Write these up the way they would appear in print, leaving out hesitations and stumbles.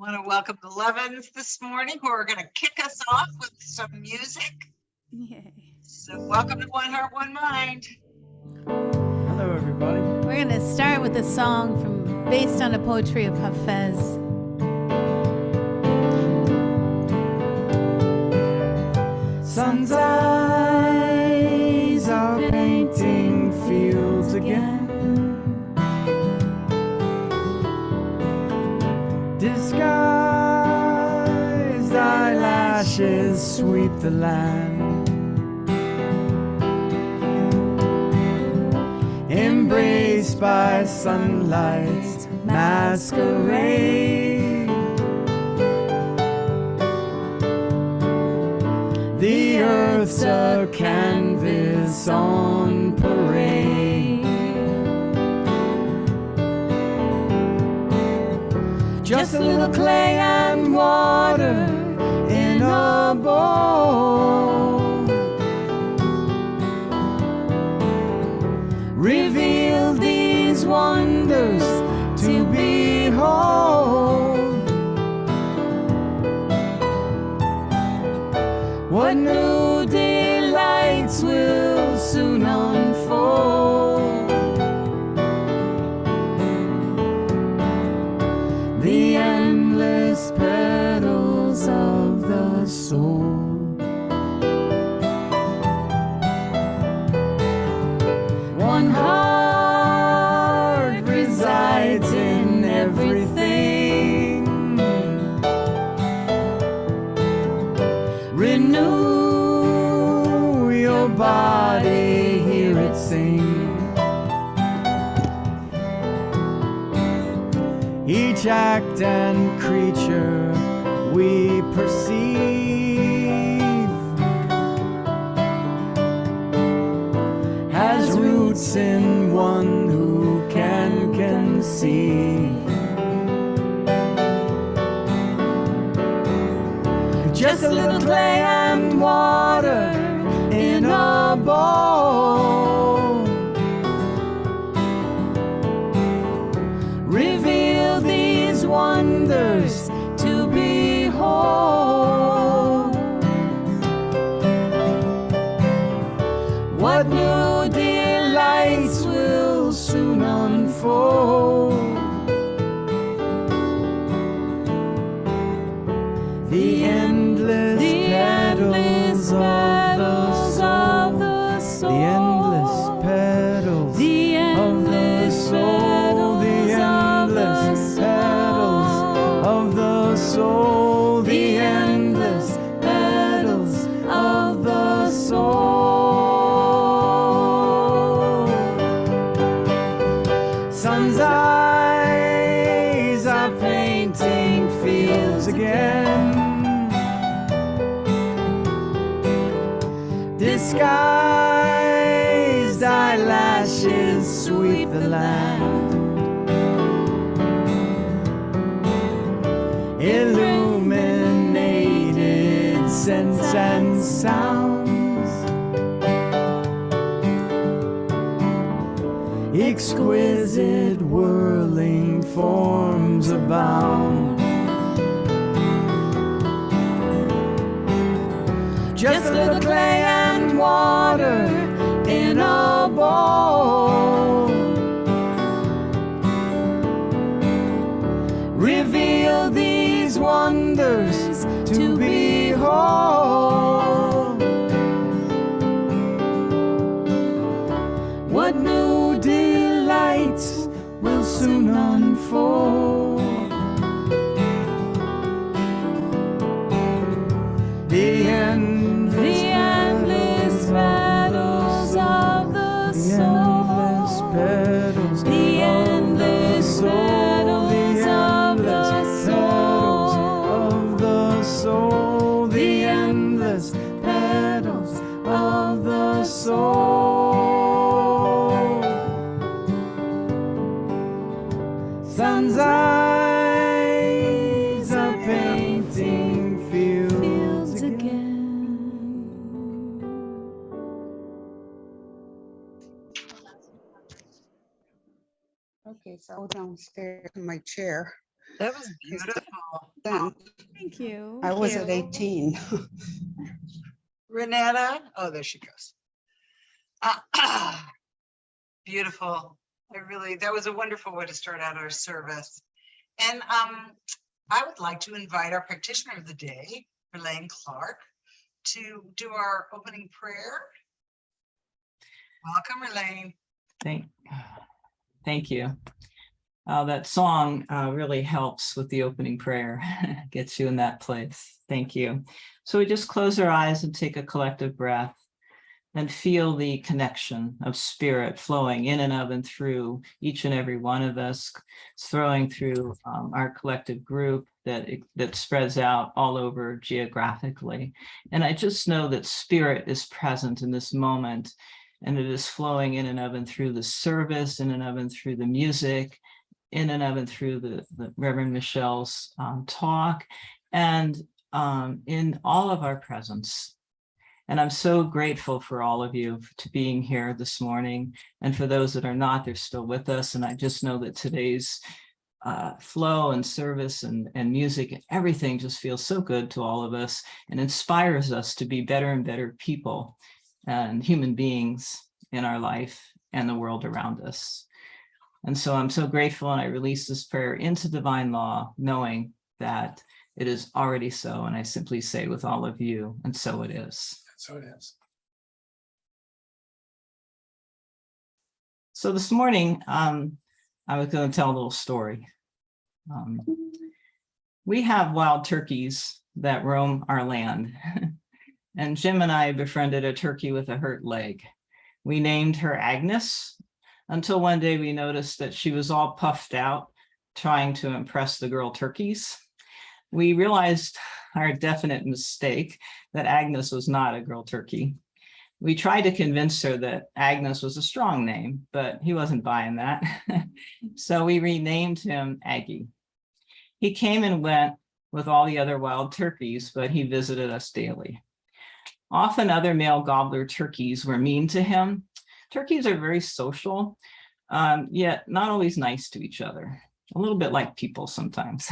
Want to welcome the Levens this morning, who are going to kick us off with some music. Yay. So welcome to One Heart, One Mind. Hello, everybody. We're going to start with a song based on the poetry of Hafez. Sun's eyes are painting fields again. Disguised eyelashes sweep the land. Embraced by sunlight masquerade. The earth's a canvas on parade. Just a little clay and water in a bowl. Reveal these wonders to behold. What new delights will soon unfold. The endless petals of the soul. One heart resides in everything. Renew your body, hear it sing. Each act and creature we perceive has roots in one who can conceive. Just a little clay and water in a bowl. Reveal these wonders to behold. What new delights will soon unfold. The endless petals of the soul. The endless petals of the soul. The endless petals of the soul. The endless petals of the soul. Sun's eyes are painting fields again. Disguised eyelashes sweep the land. Illuminated scents and sounds. Exquisite whirling forms abound. Just a little clay and water in a bowl. Reveal these wonders to behold. What new delights will soon unfold. The endless petals of the soul. The endless petals of the soul. The endless petals of the soul. Sun's eyes are painting fields again. Okay, so I'll go downstairs in my chair. That was beautiful. Then Thank you. I was at 18. Renata, oh, there she goes. Beautiful. That was a wonderful way to start out our service. And I would like to invite our practitioner of the day, Ralane Clarke, to do our opening prayer. Welcome, Ralane. Thank you. That song really helps with the opening prayer, gets you in that place. Thank you. So we just close our eyes and take a collective breath and feel the connection of spirit flowing in and of and through each and every one of us, flowing through our collective group that spreads out all over geographically. And I just know that spirit is present in this moment, and it is flowing in and of and through the service, in and of and through the music, in and of and through the Reverend Michelle's talk, and in all of our presence. And I'm so grateful for all of you to being here this morning. And for those that are not, they're still with us. And I just know that today's flow and service and music and everything just feels so good to all of us and inspires us to be better and better people and human beings in our life and the world around us. And so I'm so grateful, and I release this prayer into divine law, knowing that it is already so. And I simply say with all of you, and so it is. So it is. So this morning, I was going to tell a little story. We have wild turkeys that roam our land. And Jim and I befriended a turkey with a hurt leg. We named her Agnes, until one day we noticed that she was all puffed out, trying to impress the girl turkeys. We realized our definite mistake, that Agnes was not a girl turkey. We tried to convince her that Agnes was a strong name, but he wasn't buying that. So we renamed him Aggie. He came and went with all the other wild turkeys, but he visited us daily. Often other male gobbler turkeys were mean to him. Turkeys are very social, yet not always nice to each other, a little bit like people sometimes.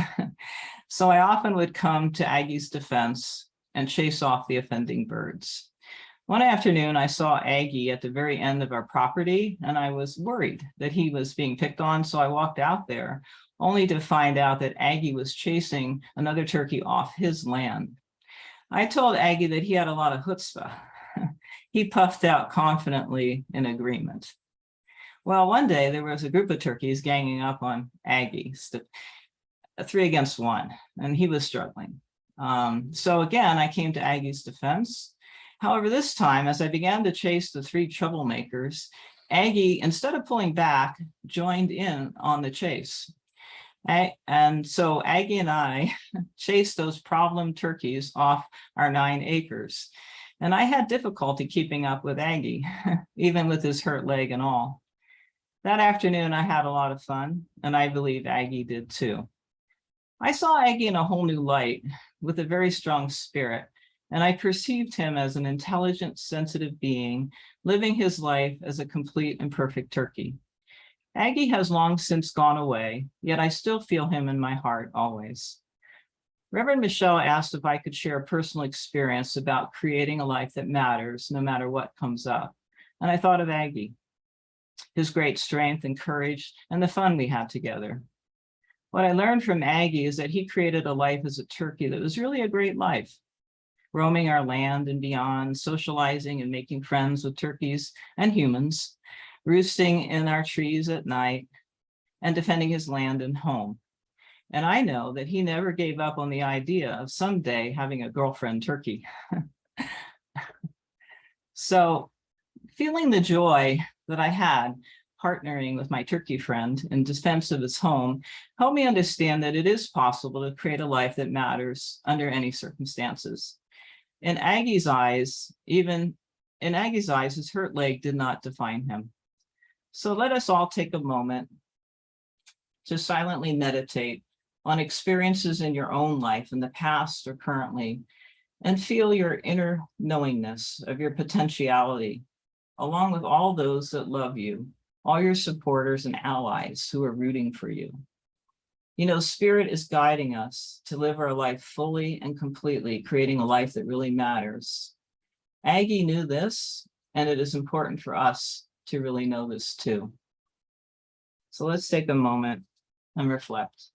So I often would come to Aggie's defense and chase off the offending birds. One afternoon, I saw Aggie at the very end of our property, and I was worried that he was being picked on, so I walked out there, only to find out that Aggie was chasing another turkey off his land. I told Aggie that he had a lot of chutzpah. He puffed out confidently in agreement. Well, one day there was a group of turkeys ganging up on Aggie, 3 against 1, and he was struggling. So again, I came to Aggie's defense. However, this time, as I began to chase the 3 troublemakers, Aggie, instead of pulling back, joined in on the chase. And so Aggie and I chased those problem turkeys off our 9 acres. And I had difficulty keeping up with Aggie, even with his hurt leg and all. That afternoon, I had a lot of fun, and I believe Aggie did too. I saw Aggie in a whole new light with a very strong spirit, and I perceived him as an intelligent, sensitive being living his life as a complete and perfect turkey. Aggie has long since gone away, yet I still feel him in my heart always. Reverend Michelle asked if I could share a personal experience about creating a life that matters no matter what comes up. And I thought of Aggie, his great strength and courage, and the fun we had together. What I learned from Aggie is that he created a life as a turkey that was really a great life, roaming our land and beyond, socializing and making friends with turkeys and humans, roosting in our trees at night, and defending his land and home. And I know that he never gave up on the idea of someday having a girlfriend turkey. So feeling the joy that I had partnering with my turkey friend in defense of his home helped me understand that it is possible to create a life that matters under any circumstances. In Aggie's eyes, his hurt leg did not define him. So let us all take a moment to silently meditate on experiences in your own life in the past or currently, and feel your inner knowingness of your potentiality, along with all those that love you, all your supporters and allies who are rooting for you. You know, Spirit is guiding us to live our life fully and completely, creating a life that really matters. Aggie knew this, and it is important for us to really know this too. So let's take a moment and reflect.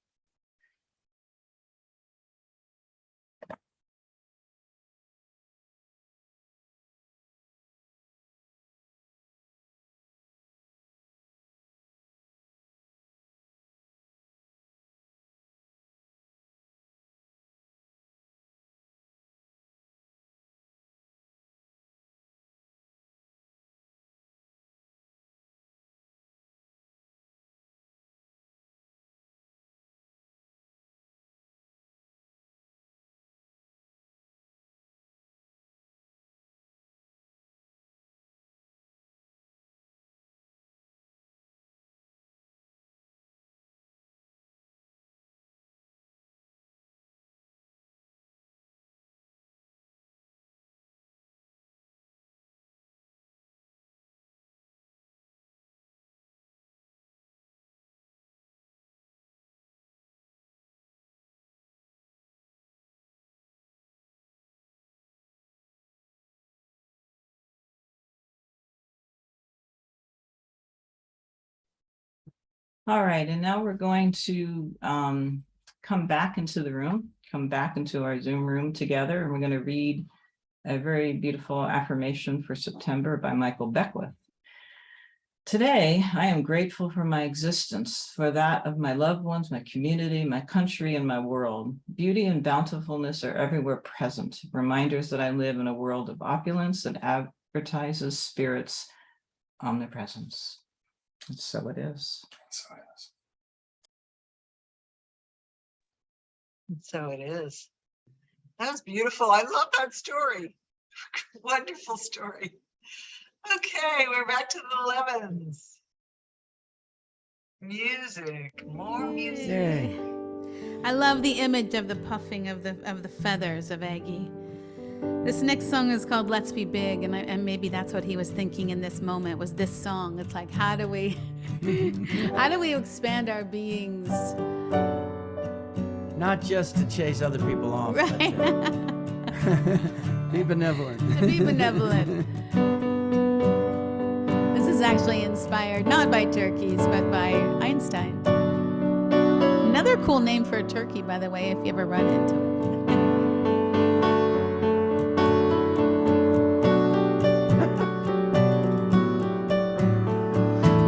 All right, and now we're going to come back into the room, come back into our Zoom room together, and we're going to read a very beautiful affirmation for September by Michael Beckwith. Today, I am grateful for my existence, for that of my loved ones, my community, my country, and my world. Beauty and bountifulness are everywhere present, reminders that I live in a world of opulence that advertises Spirit's omnipresence. And so it is. So it is. That was beautiful. I love that story. Wonderful story. Okay, we're back to the 11s. Music, more music. Yay. I love the image of the puffing of the feathers of Aggie. This next song is called Let's Be Big, and maybe that's what he was thinking in this moment, was this song. It's like, how do we expand our beings? Not just to chase other people off. Right. But, be benevolent. To be benevolent. This is actually inspired not by turkeys, but by Einstein. Another cool name for a turkey, by the way, if you ever run into it.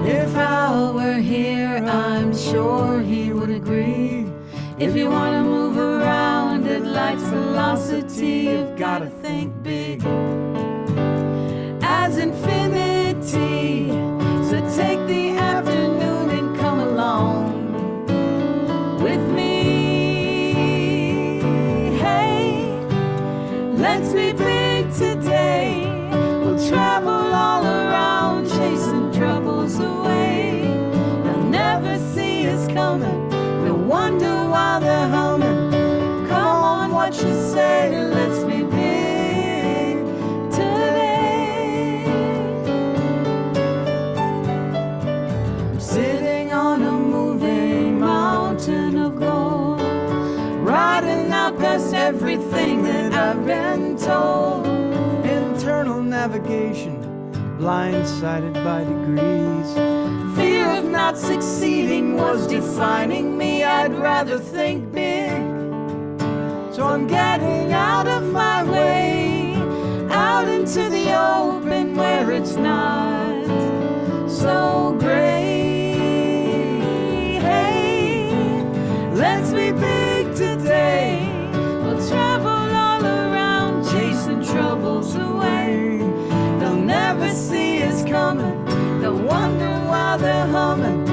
If Al were here, I'm sure he would agree. If you want to move around at light velocity, you've got to think big as infinity. So take the afternoon and come along with me. Hey, let's be big today. We'll travel all around, chasing troubles away. They'll never see us coming. They'll wonder while they're humming. Come on, what you say? Let's be big today. I'm sitting on a moving mountain of gold, riding out past everything that I've been told. Internal navigation, blindsided by degrees. Fear of not succeeding was defining me. I'd rather think big. So I'm getting out of my way, out into the open where it's not so gray. Hey, let's be big today. We'll travel all around, chasing troubles away. They'll never see us coming. They'll wonder why they're humming.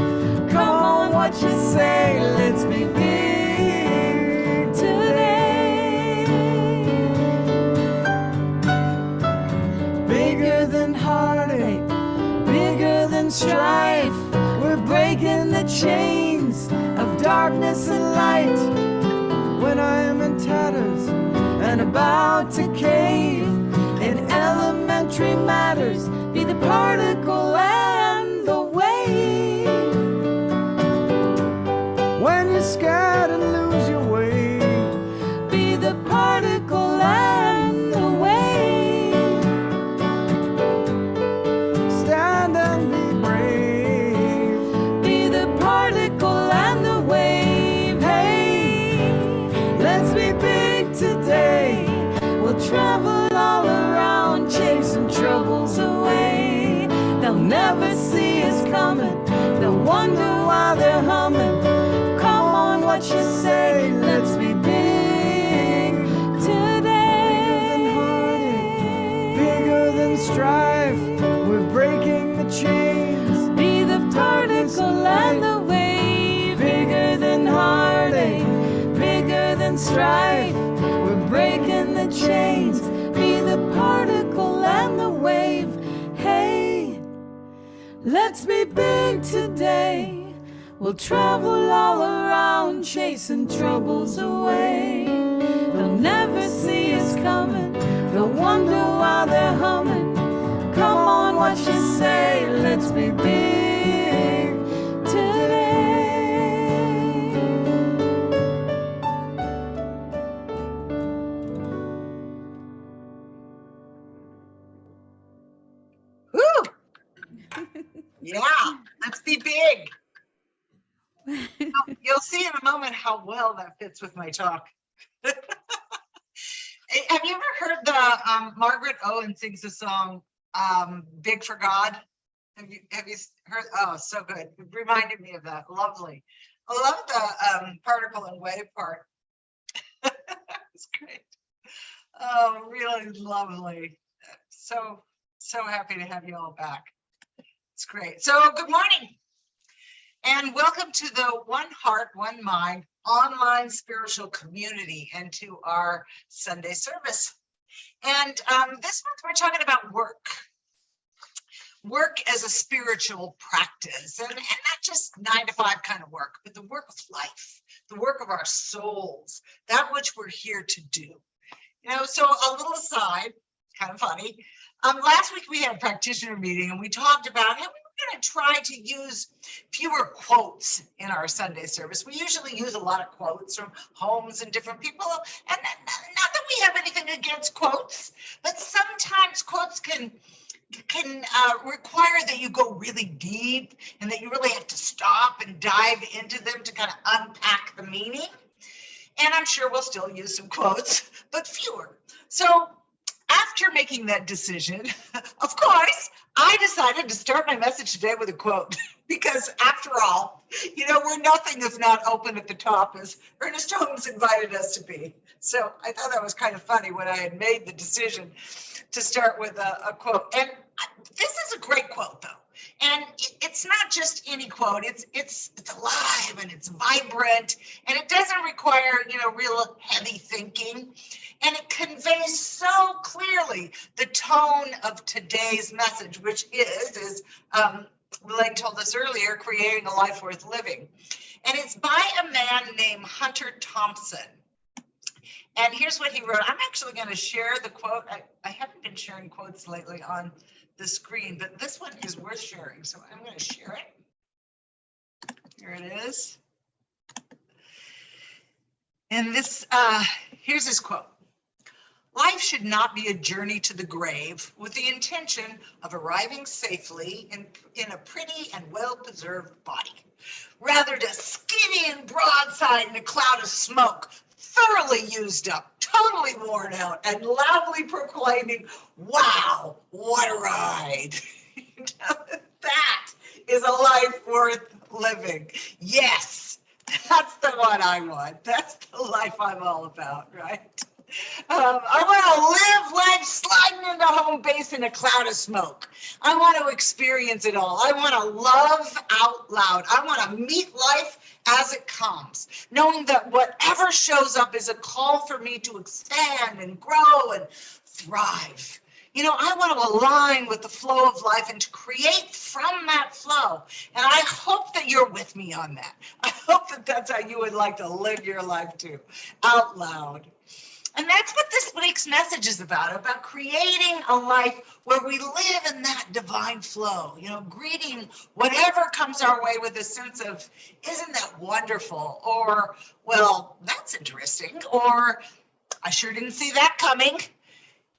Come on, what you say? Let's be big today. Bigger than heartache, bigger than strife. We're breaking the chains of darkness and light. When I am in tatters and about to cave in elementary matters, be the particle and the wave. When you scared and lose your way. Be the particle and the wave. Stand and be brave. Be the particle and the wave. Hey, let's be big today. We'll travel all around, chasing troubles away. They'll never see us coming. They'll wonder why they're humming. Come on, what you say? Let's be big today. Bigger than strife. We're breaking the chains. Be the particle and the wave. Bigger than heartache. Bigger than strife. We're breaking the chains. Be the particle and the wave. Hey, let's be big today. We'll travel all around, chasing troubles away. They'll never see us coming. They'll wonder why they're humming. Come on, what you say? Let's be big today. Woo! Yeah, let's be big. You'll see in a moment how well that fits with my talk. Have you ever heard the Margaret Owen sings the song Big for God? Have you heard? Oh, so good. It reminded me of that. Lovely. I love the particle and wave part. It's great. Oh, really lovely. So happy to have you all back. It's great. So good morning. And welcome to the One Heart, One Mind online spiritual community and to our Sunday service. And this month we're talking about work. Work as a spiritual practice, and not just 9 to 5 kind of work, but the work of life, the work of our souls, that which we're here to do. You know, so a little aside, kind of funny. Last week we had a practitioner meeting and we talked about how we were going to try to use fewer quotes in our Sunday service. We usually use a lot of quotes from homes and different people, and not that we have anything against quotes, but sometimes quotes can require that you go really deep and that you really have to stop and dive into them to kind of unpack the meaning. And I'm sure we'll still use some quotes, but fewer. So after making that decision, of course, I decided to start my message today with a quote because after all, you know, we're nothing if not open at the top, as Ernest Holmes invited us to be. So I thought that was kind of funny when I had made the decision to start with a quote. And this is a great quote, though. And it's not just any quote, it's alive and it's vibrant, and it doesn't require, you know, real heavy thinking. And it conveys so clearly the tone of today's message, which is Ralane told us earlier, creating a life worth living. And it's by a man named Hunter Thompson. And here's what he wrote. I'm actually going to share the quote. I haven't been sharing quotes lately on the screen, but this one is worth sharing. So I'm going to share it. Here it is. And this, here's his quote. Life should not be a journey to the grave with the intention of arriving safely in a pretty and well-preserved body. Rather to skid in broadside in a cloud of smoke, thoroughly used up, totally worn out, and loudly proclaiming, wow, what a ride. That is a life worth living. Yes, that's the one I want. That's the life I'm all about, right? I want to live life sliding into home base in a cloud of smoke. I want to experience it all. I want to love out loud. I want to meet life as it comes, knowing that whatever shows up is a call for me to expand and grow and thrive. You know, I want to align with the flow of life and to create from that flow. And I hope that you're with me on that. I hope that that's how you would like to live your life too, out loud. And that's what this week's message is about creating a life where we live in that divine flow, greeting whatever comes our way with a sense of, isn't that wonderful? Or, well, that's interesting. Or, I sure didn't see that coming.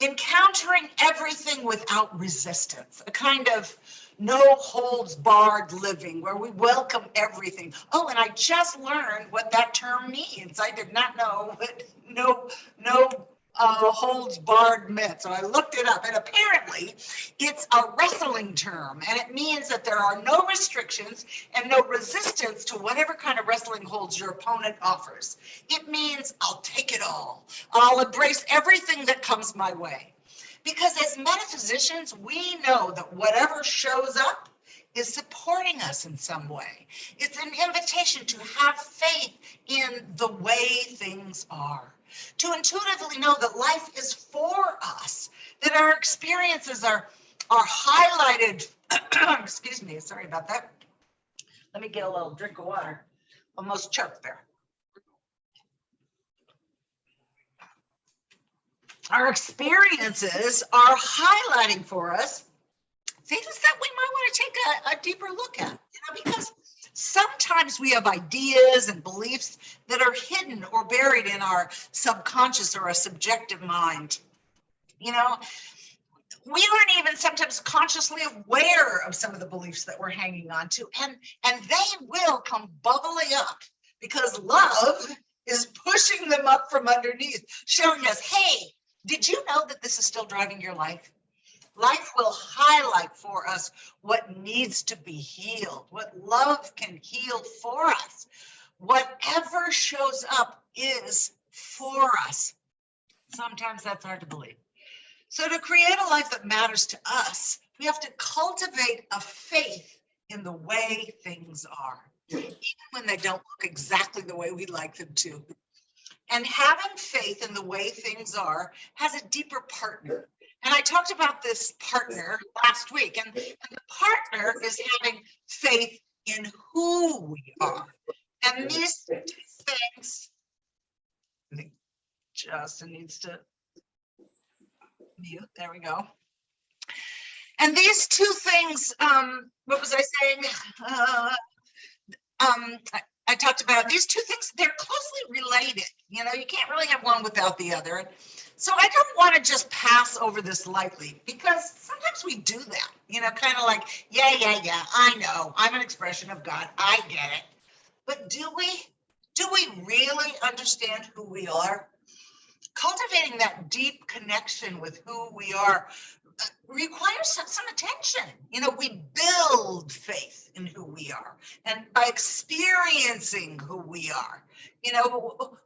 Encountering everything without resistance, a kind of no holds barred living where we welcome everything. Oh, and I just learned what that term means. I did not know what no holds barred meant. So I looked it up, and apparently it's a wrestling term, and it means that there are no restrictions and no resistance to whatever kind of wrestling holds your opponent offers. It means I'll take it all. I'll embrace everything that comes my way. Because as metaphysicians, we know that whatever shows up is supporting us in some way. It's an invitation to have faith in the way things are, to intuitively know that life is for us, that our experiences are highlighted. Excuse me, sorry about that. Let me get a little drink of water. Almost choked there. Our experiences are highlighting for us things that we might want to take a deeper look at, because sometimes we have ideas and beliefs that are hidden or buried in our subconscious or a subjective mind. We aren't even sometimes consciously aware of some of the beliefs that we're hanging on to, and they will come bubbling up because love is pushing them up from underneath, showing us, hey, did you know that this is still driving your life? Life will highlight for us what needs to be healed, what love can heal for us. Whatever shows up is for us. Sometimes that's hard to believe. So to create a life that matters to us, we have to cultivate a faith in the way things are, even when they don't look exactly the way we'd like them to. And having faith in the way things are has a deeper partner. And I talked about this partner last week, and the partner is having faith in who we are. And these two things, I think Justin needs to mute, there we go. And these two things, what was I saying? I talked about these two things, they're closely related. You can't really have one without the other. So I don't want to just pass over this lightly, because sometimes we do that, kind of like, yeah, I know, I'm an expression of God, I get it. But do we really understand who we are? Cultivating that deep connection with who we are requires some attention. We build faith in who we are, and by experiencing who we are,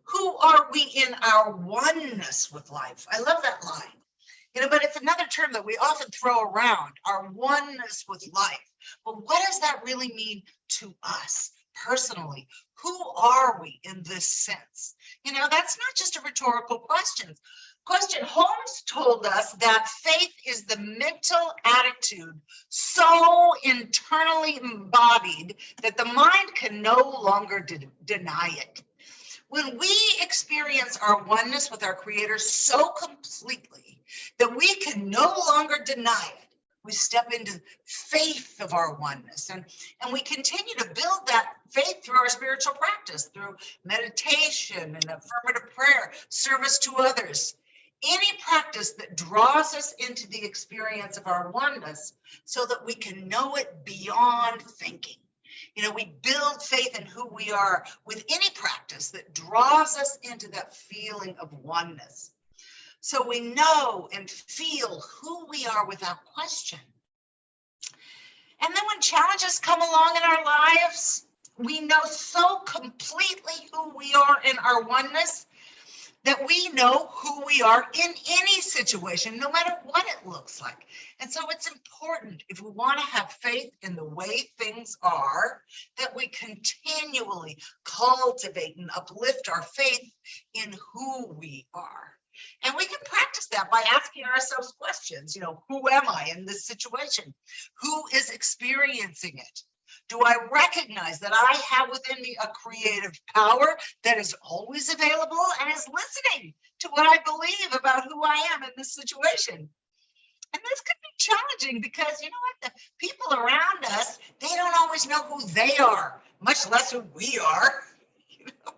who are we in our oneness with life? I love that line, but it's another term that we often throw around, our oneness with life. But what does that really mean to us personally? Who are we in this sense? That's not just a rhetorical question. Holmes told us that faith is the mental attitude so internally embodied that the mind can no longer deny it. When we experience our oneness with our Creator so completely that we can no longer deny it, we step into faith of our oneness, and we continue to build that faith through our spiritual practice, through meditation and affirmative prayer, service to others. Any practice that draws us into the experience of our oneness so that we can know it beyond thinking. We build faith in who we are with any practice that draws us into that feeling of oneness. So we know and feel who we are without question. And then when challenges come along in our lives, we know so completely who we are in our oneness that we know who we are in any situation, no matter what it looks like. And so it's important, if we want to have faith in the way things are, that we continually cultivate and uplift our faith in who we are. And we can practice that by asking ourselves questions, who am I in this situation? Who is experiencing it? Do I recognize that I have within me a creative power that is always available and is listening to what I believe about who I am in this situation? And this could be challenging because you know what? The people around us, they don't always know who they are, much less who we are. You know?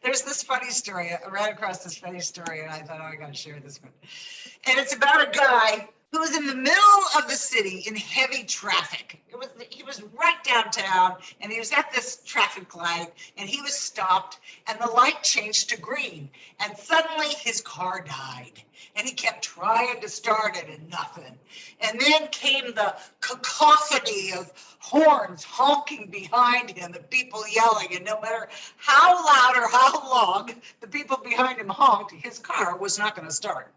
There's this funny story. I ran across this funny story and I thought, oh, I gotta share this one. And it's about a guy who was in the middle of the city in heavy traffic. He was right downtown and he was at this traffic light and he was stopped and the light changed to green and suddenly his car died and he kept trying to start it and nothing. And then came the cacophony of horns honking behind him and people yelling, and no matter how loud or how long the people behind him honked, his car was not going to start.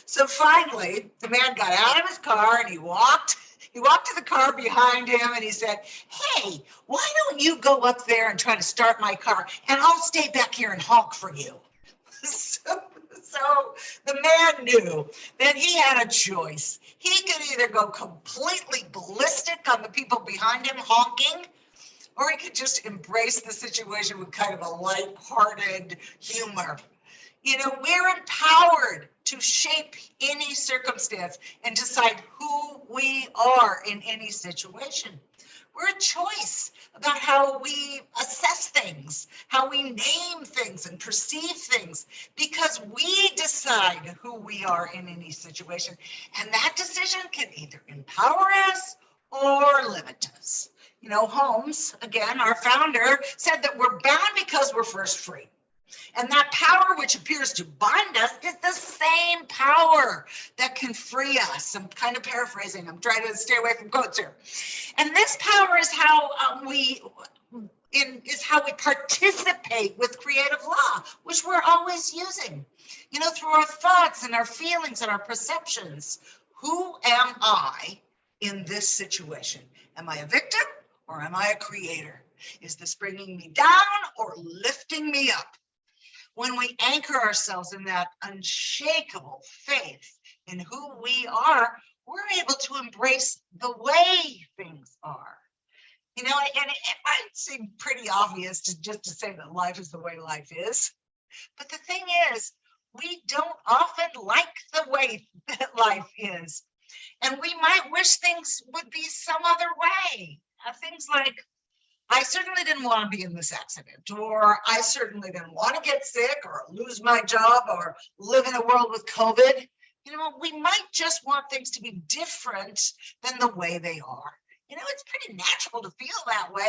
So finally, the man got out of his car and he walked to the car behind him and he said, hey, why don't you go up there and try to start my car and I'll stay back here and honk for you. So the man knew that he had a choice. He could either go completely ballistic on the people behind him honking, or he could just embrace the situation with kind of a lighthearted humor. You know, we're empowered to shape any circumstance and decide who we are in any situation. We're a choice about how we assess things, how we name things and perceive things, because we decide who we are in any situation. And that decision can either empower us or limit us. You know, Holmes, again, our founder, said that we're bound because we're first free. And that power which appears to bind us is the same power that can free us. I'm kind of paraphrasing. I'm trying to stay away from quotes here. And this power is how we participate with creative law, which we're always using, you know, through our thoughts and our feelings and our perceptions. Who am I in this situation? Am I a victim or am I a creator? Is this bringing me down or lifting me up? When we anchor ourselves in that unshakable faith in who we are, we're able to embrace the way things are. You know, and it might seem pretty obvious to say that life is the way life is. But the thing is, we don't often like the way that life is. And we might wish things would be some other way. Things like, I certainly didn't want to be in this accident, or I certainly didn't want to get sick or lose my job or live in a world with COVID. You know, we might just want things to be different than the way they are. You know, it's pretty natural to feel that way.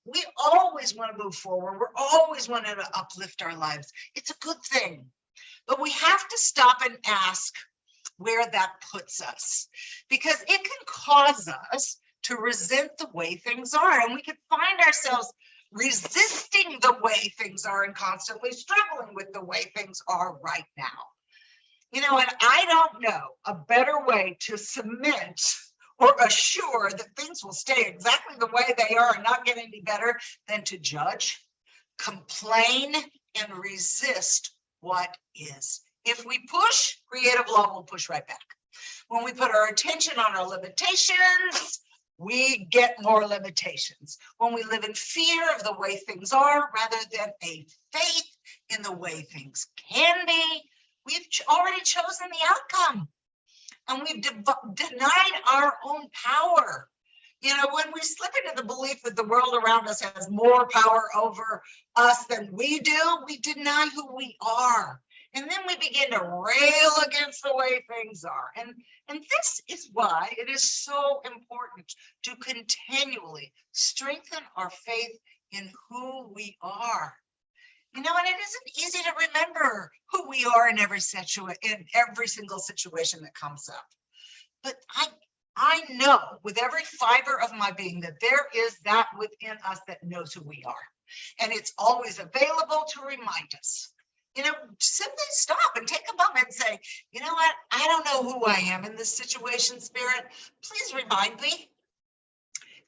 We always want to move forward. We're always wanting to uplift our lives. It's a good thing. But we have to stop and ask where that puts us, because it can cause us to resent the way things are. And we can find ourselves resisting the way things are and constantly struggling with the way things are right now. You know, and I don't know a better way to cement or assure that things will stay exactly the way they are and not get any better than to judge, complain, and resist what is. If we push, creative law will push right back. When we put our attention on our limitations, we get more limitations. When we live in fear of the way things are rather than a faith in the way things can be, we've already chosen the outcome. And we've denied our own power. You know, when we slip into the belief that the world around us has more power over us than we do, we deny who we are. And then we begin to rail against the way things are. And this is why it is so important to continually strengthen our faith in who we are. You know, and it isn't easy to remember who we are in every single situation that comes up. But I know with every fiber of my being that there is that within us that knows who we are. And it's always available to remind us. You know, simply stop and take a moment and say, you know what? I don't know who I am in this situation, Spirit. Please remind me.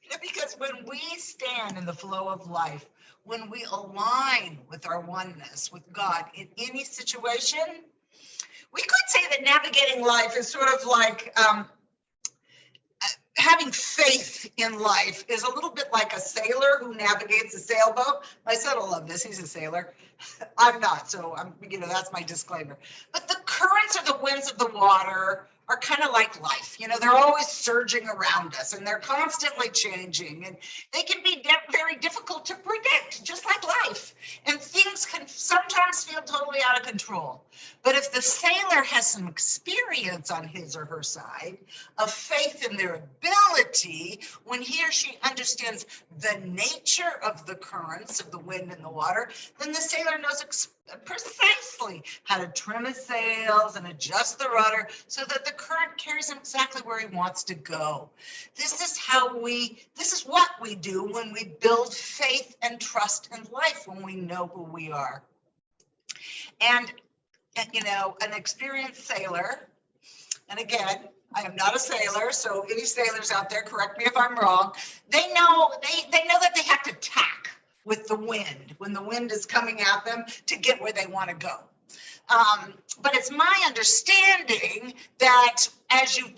You know, because when we stand in the flow of life, when we align with our oneness with God in any situation, we could say that navigating life is sort of like having faith in life is a little bit like a sailor who navigates a sailboat. My son will love this. He's a sailor. I'm not, so that's my disclaimer. But the currents or the winds of the water are kind of like life. They're always surging around us and they're constantly changing, and they can be very difficult to predict, just like life. And things can sometimes feel totally out of control. But if the sailor has some experience on his or her side of faith in their ability, when he or she understands the nature of the currents of the wind and the water, then the sailor knows precisely how to trim his sails and adjust the rudder so that the current carries him exactly where he wants to go. This is what we do when we build faith and trust in life, when we know who we are. And an experienced sailor, and again, I am not a sailor, so any sailors out there, correct me if I'm wrong, they know that they have to tack with the wind when the wind is coming at them to get where they want to go. But it's my understanding that as you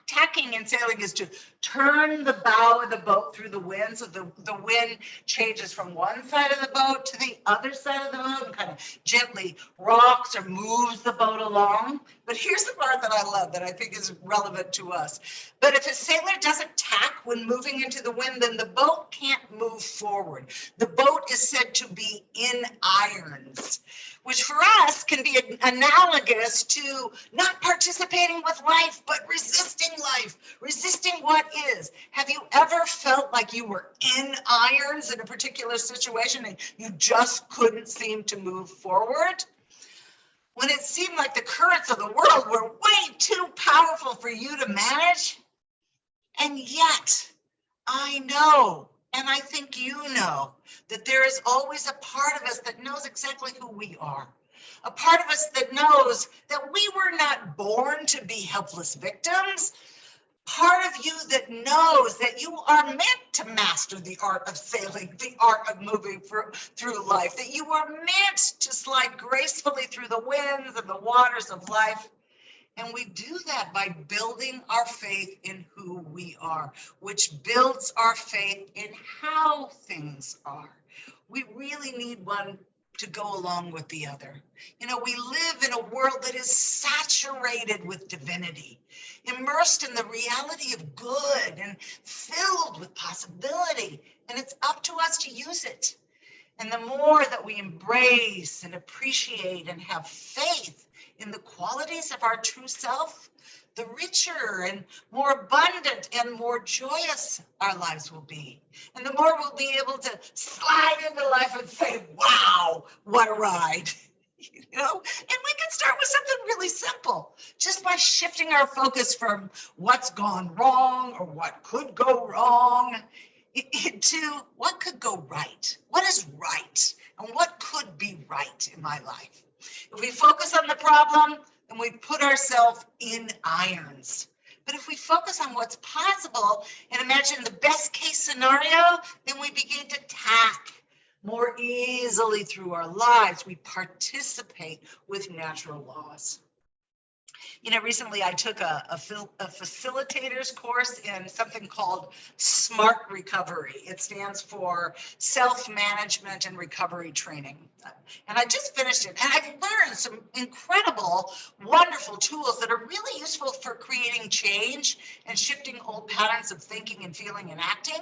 tacking in sailing is to turn the bow of the boat through the wind, so the wind changes from one side of the boat to the other side of the boat and kind of gently rocks or moves the boat along. But here's the part that I love that I think is relevant to us. But if a sailor doesn't tack when moving into the wind, then the boat can't move forward. The boat is said to be in irons, which for us can be analogous to not participating with life, but resisting life, resisting what is. Have you ever felt like you were in irons in a particular situation and you just couldn't seem to move forward? When it seemed like the currents of the world were way too powerful for you to manage? And yet, I know, and I think you know, that there is always a part of us that knows exactly who we are. A part of us that knows that we were not born to be helpless victims. Part of you that knows that you are meant to master the art of sailing, the art of moving through life, that you are meant to slide gracefully through the winds and the waters of life. And we do that by building our faith in who we are, which builds our faith in how things are. We really need one to go along with the other. We live in a world that is saturated with divinity, immersed in the reality of good and filled with possibility. And it's up to us to use it. And the more that we embrace and appreciate and have faith in the qualities of our true self, the richer and more abundant and more joyous our lives will be. And the more we'll be able to slide into life and say, wow, what a ride. And we can start with something really simple, just by shifting our focus from what's gone wrong or what could go wrong to what could go right. What is right and what could be right in my life? If we focus on the problem, then we put ourselves in irons. But if we focus on what's possible and imagine the best case scenario, then we begin to tack more easily through our lives. We participate with natural laws. Recently I took a facilitator's course in something called SMART Recovery. It stands for Self-Management and Recovery Training. And I just finished it, and I've learned some incredible, wonderful tools that are really useful for creating change and shifting old patterns of thinking and feeling and acting.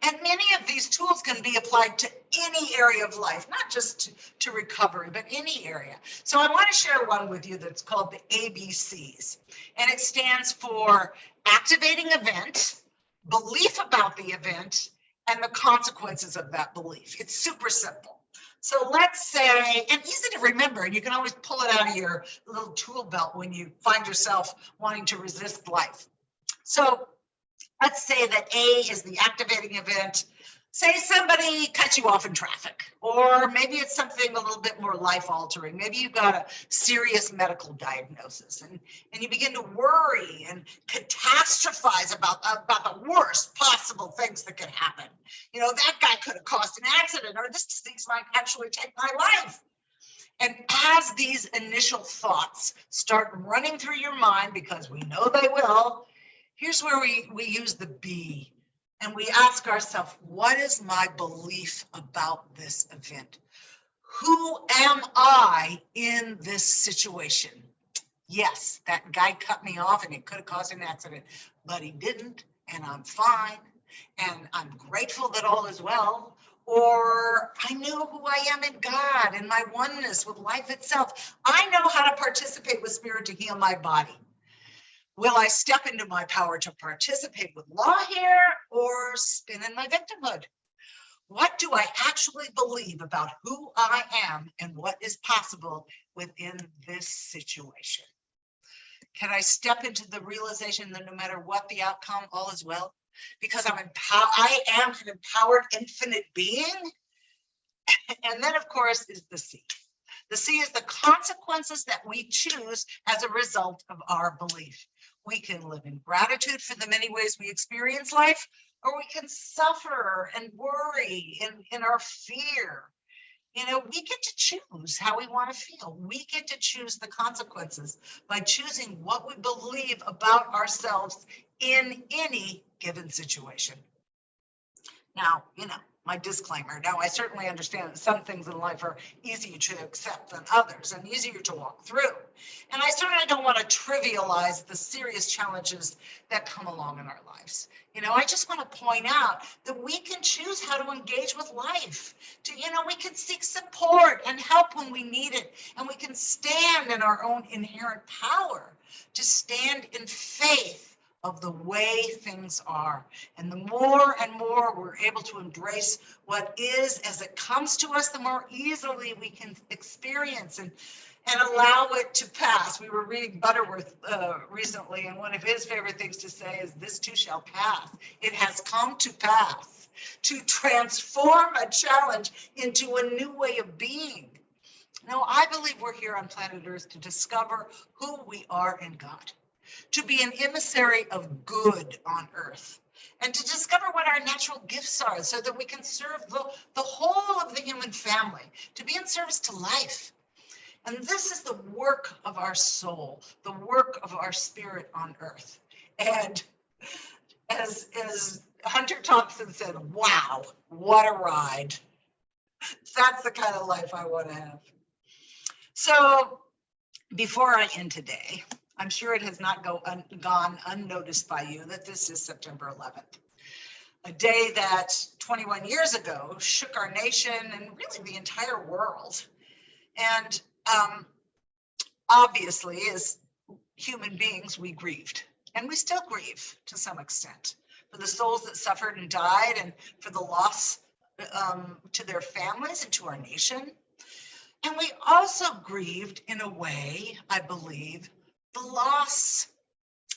And many of these tools can be applied to any area of life, not just to recovery, but any area. So I want to share one with you that's called the ABCs. And it stands for activating event, belief about the event, and the consequences of that belief. It's super simple. So let's say, and easy to remember, and you can always pull it out of your little tool belt when you find yourself wanting to resist life. So let's say that A is the activating event. Say somebody cuts you off in traffic, or maybe it's something a little bit more life-altering. Maybe you've got a serious medical diagnosis, and you begin to worry and catastrophize about the worst possible things that could happen. That guy could have caused an accident, or this disease might actually take my life. And as these initial thoughts start running through your mind, because we know they will, Here's where we use the B and we ask ourselves, what is my belief about this event? Who am I in this situation? Yes, that guy cut me off and it could have caused an accident, but he didn't, and I'm fine. And I'm grateful that all is well. Or I know who I am in God and my oneness with life itself. I know how to participate with spirit to heal my body. Will I step into my power to participate with law here or spin in my victimhood? What do I actually believe about who I am and what is possible within this situation? Can I step into the realization that no matter what the outcome, all is well? Because I am an empowered infinite being. And then, of course, is the C. The C is the consequences that we choose as a result of our belief. We can live in gratitude for the many ways we experience life, or we can suffer and worry in our fear. You know, we get to choose how we want to feel. We get to choose the consequences by choosing what we believe about ourselves in any given situation. Now, you know, my disclaimer. Now, I certainly understand that some things in life are easier to accept than others and easier to walk through. And I certainly don't want to trivialize the serious challenges that come along in our lives. You know, I just want to point out that we can choose how to engage with life. We can seek support and help when we need it. And we can stand in our own inherent power to stand in faith of the way things are. And the more and more we're able to embrace what is as it comes to us, the more easily we can experience and allow it to pass. We were reading Butterworth recently, and one of his favorite things to say is, this too shall pass. It has come to pass to transform a challenge into a new way of being. Now, I believe we're here on planet Earth to discover who we are in God, to be an emissary of good on earth, and to discover what our natural gifts are so that we can serve the whole of the human family, to be in service to life. And this is the work of our soul, the work of our spirit on earth. And as Hunter Thompson said, wow, what a ride. That's the kind of life I want to have. So before I end today, I'm sure it has not gone unnoticed by you that this is September 11th, a day that 21 years ago shook our nation and really the entire world. And obviously, as human beings, we grieved, and we still grieve to some extent for the souls that suffered and died, and for the loss to their families and to our nation. And we also grieved in a way, I believe, the loss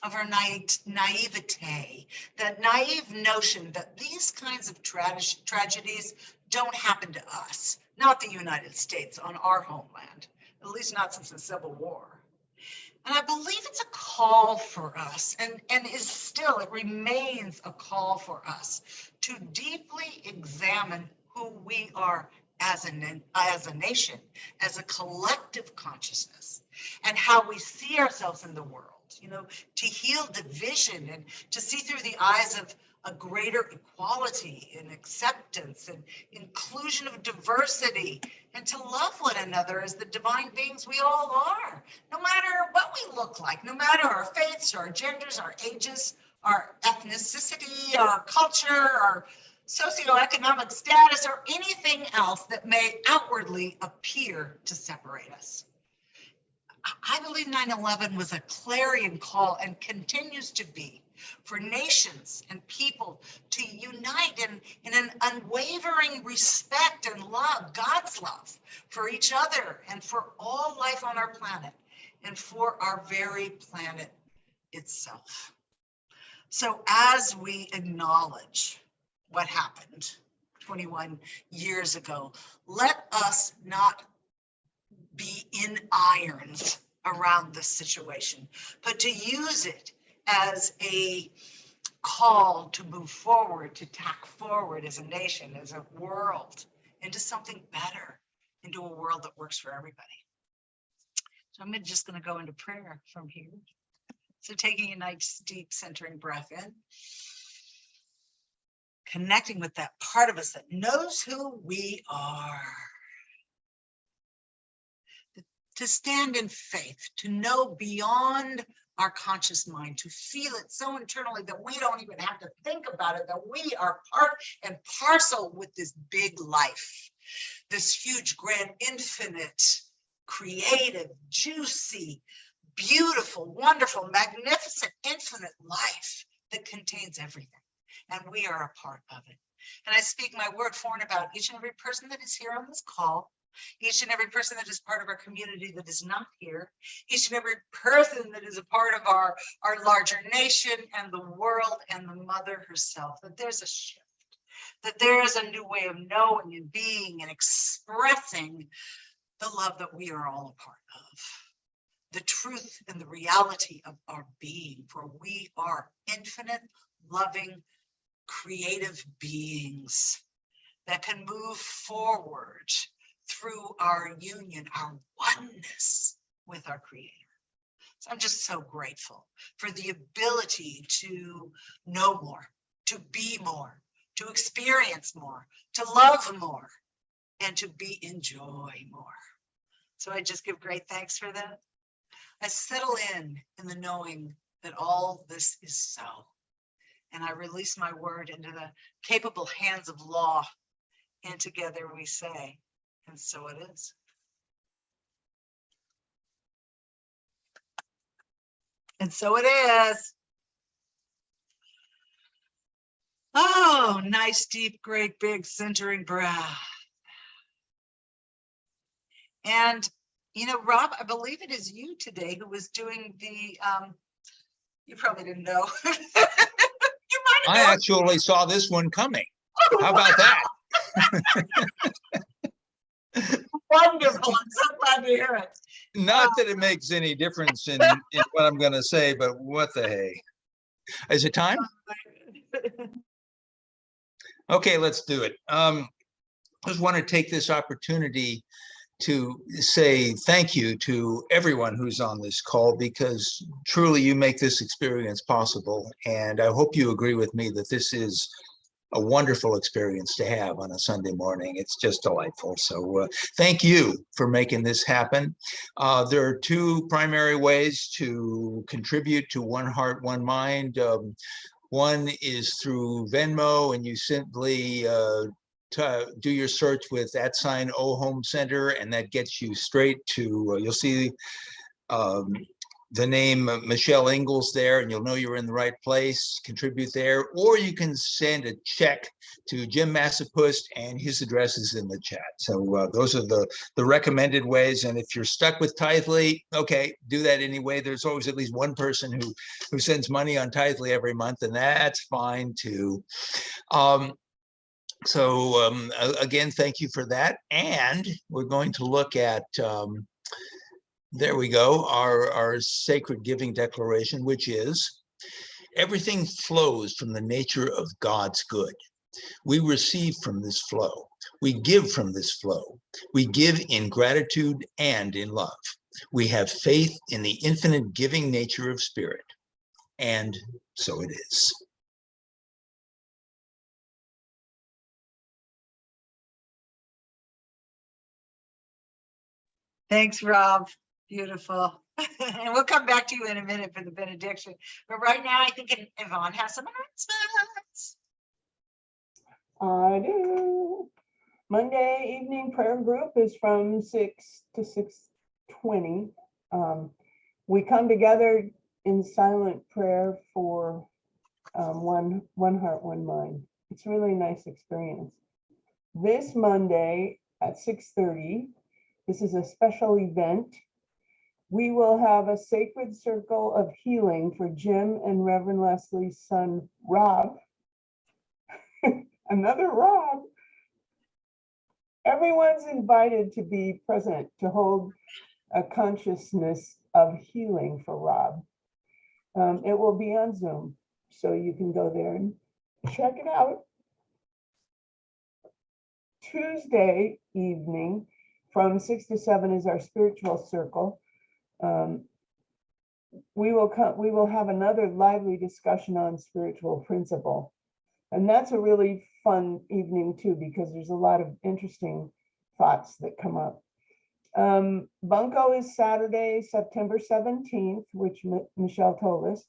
of our naivete, that naive notion that these kinds of tragedies don't happen to us, not the United States, on our homeland, at least not since the Civil War. And I believe it's a call for us, and it remains a call for us to deeply examine who we are as a nation, as a collective consciousness, and how we see ourselves in the world, to heal division and to see through the eyes of a greater equality and acceptance and inclusion of diversity, and to love one another as the divine beings we all are, no matter what we look like, no matter our faiths, our genders, our ages, our ethnicity, our culture, our socioeconomic status, or anything else that may outwardly appear to separate us. I believe 9/11 was a clarion call, and continues to be, for nations and people to unite in an unwavering respect and love, God's love for each other and for all life on our planet and for our very planet itself. So as we acknowledge what happened 21 years ago, let us not be in irons around this situation, but to use it as a call to move forward, to tack forward as a nation, as a world, into something better, into a world that works for everybody. So I'm just going to go into prayer from here. So taking a nice deep centering breath in, connecting with that part of us that knows who we are. To stand in faith, to know beyond our conscious mind, to feel it so internally that we don't even have to think about it, that we are part and parcel with this big life, this huge, grand, infinite, creative, juicy, beautiful, wonderful, magnificent, infinite life that contains everything. And we are a part of it. And I speak my word for and about each and every person that is here on this call, each and every person that is part of our community that is not here, each and every person that is a part of our larger nation and the world and the mother herself, that there's a shift, that there is a new way of knowing and being and expressing the love that we are all a part of, the truth and the reality of our being, for we are infinite, loving, creative beings that can move forward through our union, our oneness with our Creator. So I'm just so grateful for the ability to know more, to be more, to experience more, to love more, and to be in joy more. So I just give great thanks for that. I settle in the knowing that all this is so. And I release my word into the capable hands of law. And together we say, and so it is. And so it is. Oh, nice, deep, great, big, centering breath. And, you know, Rob, I believe it is you today who was doing the, you probably didn't know. You might I have known. actually saw this one coming. Oh, How about that? wonderful. I'm so glad to hear it. Not that it makes any difference in what I'm going to say, but what the hey? Is it time? Okay, let's do it. I just want to take this opportunity to say thank you to everyone who's on this call, because truly you make this experience possible. And I hope you agree with me that this is a wonderful experience to have on a Sunday morning. It's just delightful. So thank you for making this happen. There are two primary ways to contribute to One Heart, One Mind. One is through Venmo, and you simply do your search with @ O Home Center, and that gets you straight to, you'll see the name Michelle Ingalls there, and you'll know you're in the right place. Contribute there, or you can send a check to Jim Massapust, and his address is in the chat. So those are the recommended ways. And if you're stuck with Tithely, okay, do that anyway. There's always at least one person who sends money on Tithely every month, and that's fine too. Again, thank you for that. And we're going to look at there we go, our sacred giving declaration, which is: everything flows from the nature of God's good. We receive from this flow. We give from this flow. We give in gratitude and in love. We have faith in the infinite giving nature of spirit. And so it is. Thanks, Rob. Beautiful. And we'll come back to you in a minute for the benediction. But right now, I think Yvonne has some announcements. I do. Monday evening prayer group is from 6 to 6:20. We come together in silent prayer for one heart, one mind. It's a really nice experience. This Monday at 6:30, this is a special event. We will have a sacred circle of healing for Jim and Reverend Leslie's son, Rob. Another Rob. Everyone's invited to be present to hold a consciousness of healing for Rob. It will be on Zoom, so you can go there and check it out. Tuesday evening from 6 to 7 is our spiritual circle. we will have another lively discussion on spiritual principle. And that's a really fun evening too, because there's a lot of interesting thoughts that come up. Bunko is Saturday, September 17th, which Michelle told us.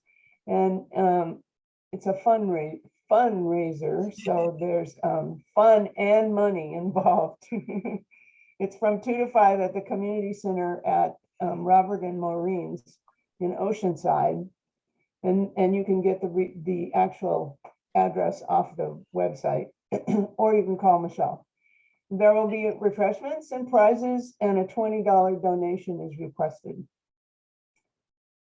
And it's a fundraiser. So there's fun and money involved. It's from 2 to 5 at the community center at Robert and Maureen's in Oceanside. And you can get the actual address off the website, or you can call Michelle. There will be refreshments and prizes, and a $20 donation is requested.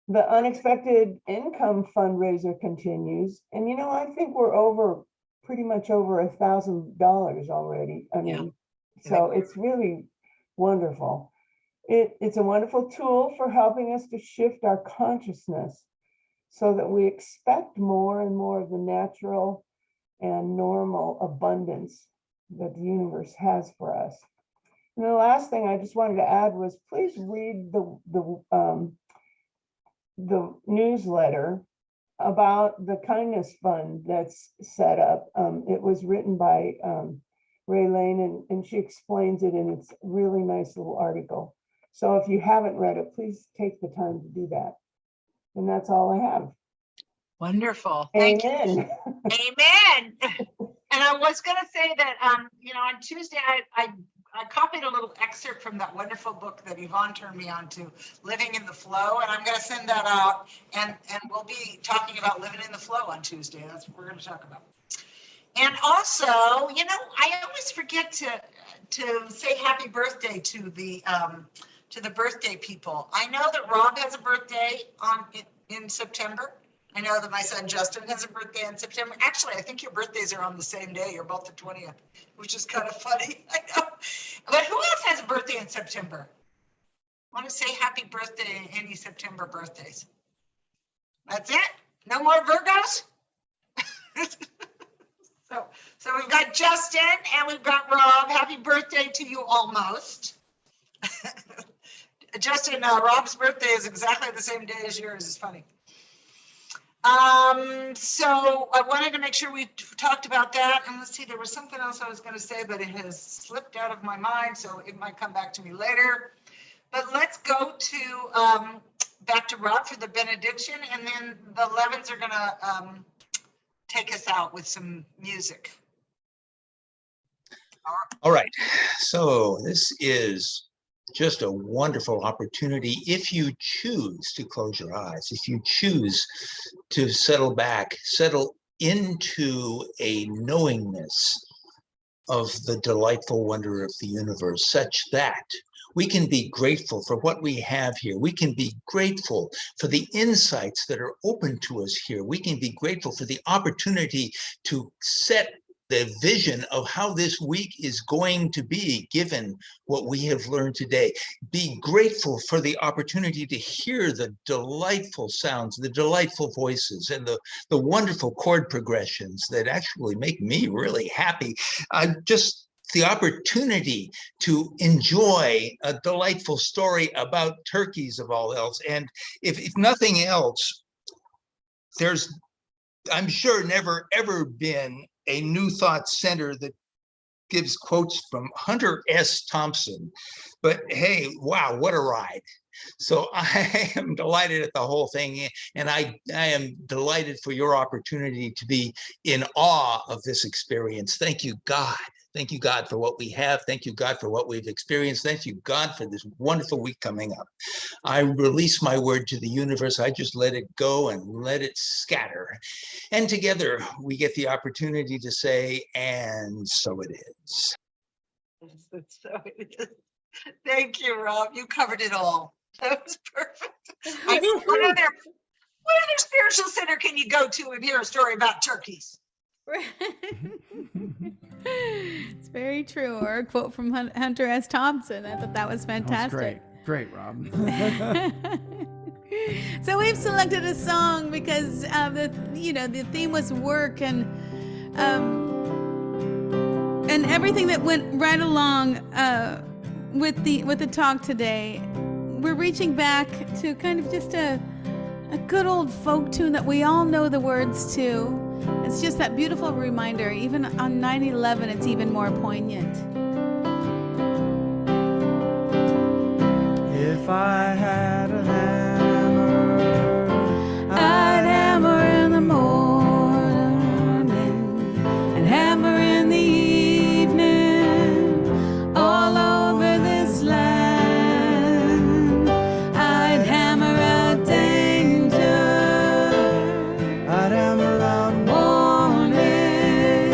The unexpected income fundraiser continues. And I think we're pretty much over $1,000 already. I mean, so it's really wonderful. It's a wonderful tool for helping us to shift our consciousness so that we expect more and more of the natural and normal abundance that the universe has for us. And the last thing I just wanted to add was, please read the newsletter about the kindness fund that's set up. It was written by Ralane, and she explains it, and it's a really nice little article. So if you haven't read it, please take the time to do that. And that's all I have. Wonderful. Thank you. Amen. Amen. And I was going to say that, on Tuesday, I copied a little excerpt from that wonderful book that Yvonne turned me on to, Living in the Flow. And I'm going to send that out. And we'll be talking about living in the flow on Tuesday. That's what we're going to talk about. And also, I always forget to say happy birthday to the birthday people. I know that Rob has a birthday in September. I know that my son Justin has a birthday in September. Actually, I think your birthdays are on the same day. You're both the 20th, which is kind of funny. I know. But who else has a birthday in September? Want to say happy birthday to any September birthdays? That's it? No more Virgos? So we've got Justin and we've got Rob. Happy birthday to you almost. Justin, Rob's birthday is exactly the same day as yours. It's funny. So I wanted to make sure we talked about that. And let's see, there was something else I was going to say, but it has slipped out of my mind, so it might come back to me later. But let's go to back to Rob for the benediction, and then the Levins are going to take us out with some music. All right, so this is just a wonderful opportunity if you choose to close your eyes, if you choose to settle back, settle into a knowingness of the delightful wonder of the universe, such that we can be grateful for what we have here. We can be grateful for the insights that are open to us here. We can be grateful for the opportunity to set the vision of how this week is going to be, given what we have learned today. Be grateful for the opportunity to hear the delightful sounds, the delightful voices, and the wonderful chord progressions that actually make me really happy. Just the opportunity to enjoy a delightful story about turkeys of all else. And if nothing else, there's, I'm sure, never ever been a New Thought Center that gives quotes from Hunter S. Thompson. But hey, wow, what a ride. So I am delighted at the whole thing. And I am delighted for your opportunity to be in awe of this experience. Thank you, God. Thank you, God, for what we have. Thank you, God, for what we've experienced. Thank you, God, for this wonderful week coming up. I release my word to the universe. I just let it go and let it scatter. And together we get the opportunity to say, and so it is. So it is. Thank you, Rob. You covered it all. That was perfect. I mean, what other spiritual center can you go to and hear a story about turkeys? It's very true. Or a quote from Hunter S. Thompson. I thought that was fantastic. Great, Rob. So we've selected a song because the theme was work and everything that went right along with the talk today. We're reaching back to kind of just a A good old folk tune that we all know the words to. It's just that beautiful reminder. Even on 9/11, it's even more poignant. If I had a hammer, I'd hammer in the morning and hammer in the evening all over this land. I'd hammer out danger, I'd hammer out warning,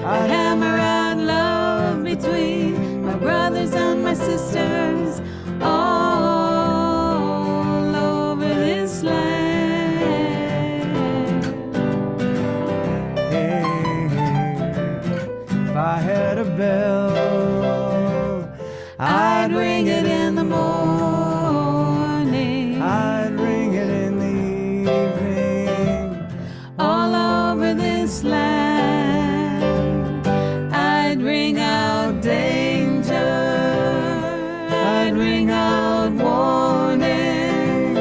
I'd hammer out love between my brothers and my sisters all over this land. Hey, if I had a bell, I'd ring it in the morning, I'd ring it in the evening, all over this land. I'd ring out danger, I'd ring out warning,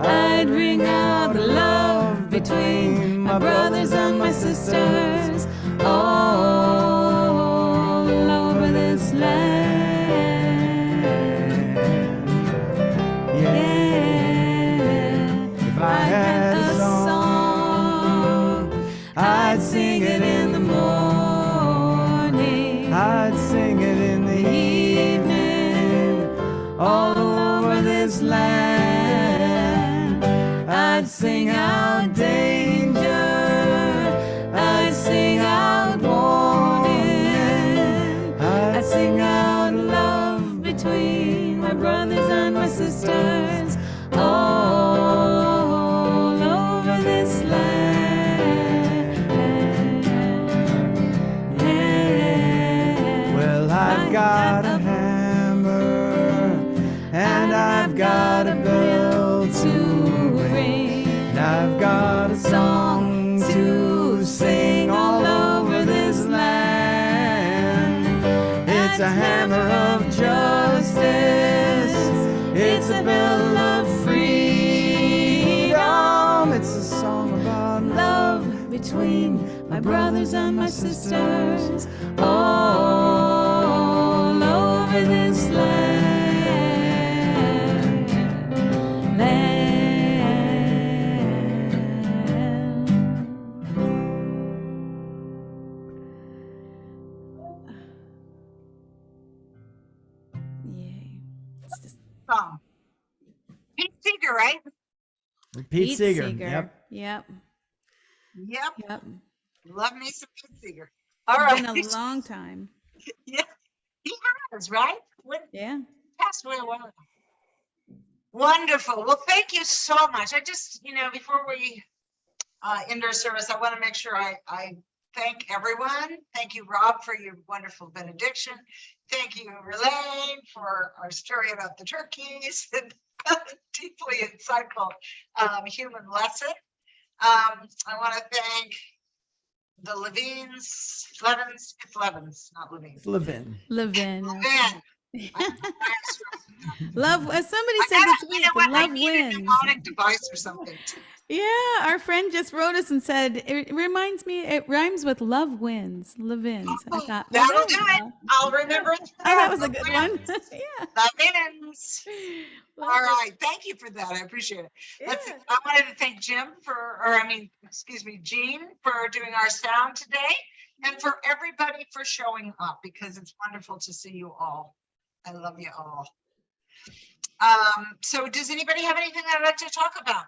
I'd ring out love between my brothers and my sisters all over this land. Yeah, if I had a song, I'd sing it in the morning, I'd sing it in the evening, all over this land. I'd sing out danger, I'd sing out warning, I'd sing out love between my brothers and my sisters all over this land. Yeah. Well, I've got a hammer and I've got a bell to ring, and I've got a song to sing all over this land. It's a hammer of justice, it's a bell of freedom, it's a song about love between my brothers and my sisters all over this land. Yay. It's just Song. Pete Seeger, right? Pete Seeger. Seeger. Yep. Yep. Yep. Yep. Love me some Pete Seeger. All It's right. been a long time. Yeah, he has, right? When Yeah. passed away a while ago. Wonderful. Well, thank you so much. I just, before we end our service, I want to make sure I thank everyone. Thank you, Rob, for your wonderful benediction. Thank you, Ralane, for our story about the turkeys and deeply insightful human lesson. I want to thank the Levines, it's Levins, not Levine. Levin. Levin. Levin. Love, as somebody said this week, love I need a wins. mnemonic device or something. Yeah, our friend just wrote us and said, it reminds me, it rhymes with love wins, Levins. I thought, well, That'll there do you it. go. I'll remember it. Oh, that was a good one. Yeah. Levins. Love All it. right, thank you for that. I appreciate it. Yeah. I wanted to thank Jean for doing our sound today, and for everybody for showing up, because it's wonderful to see you all. I love you all. So does anybody have anything they'd like to talk about?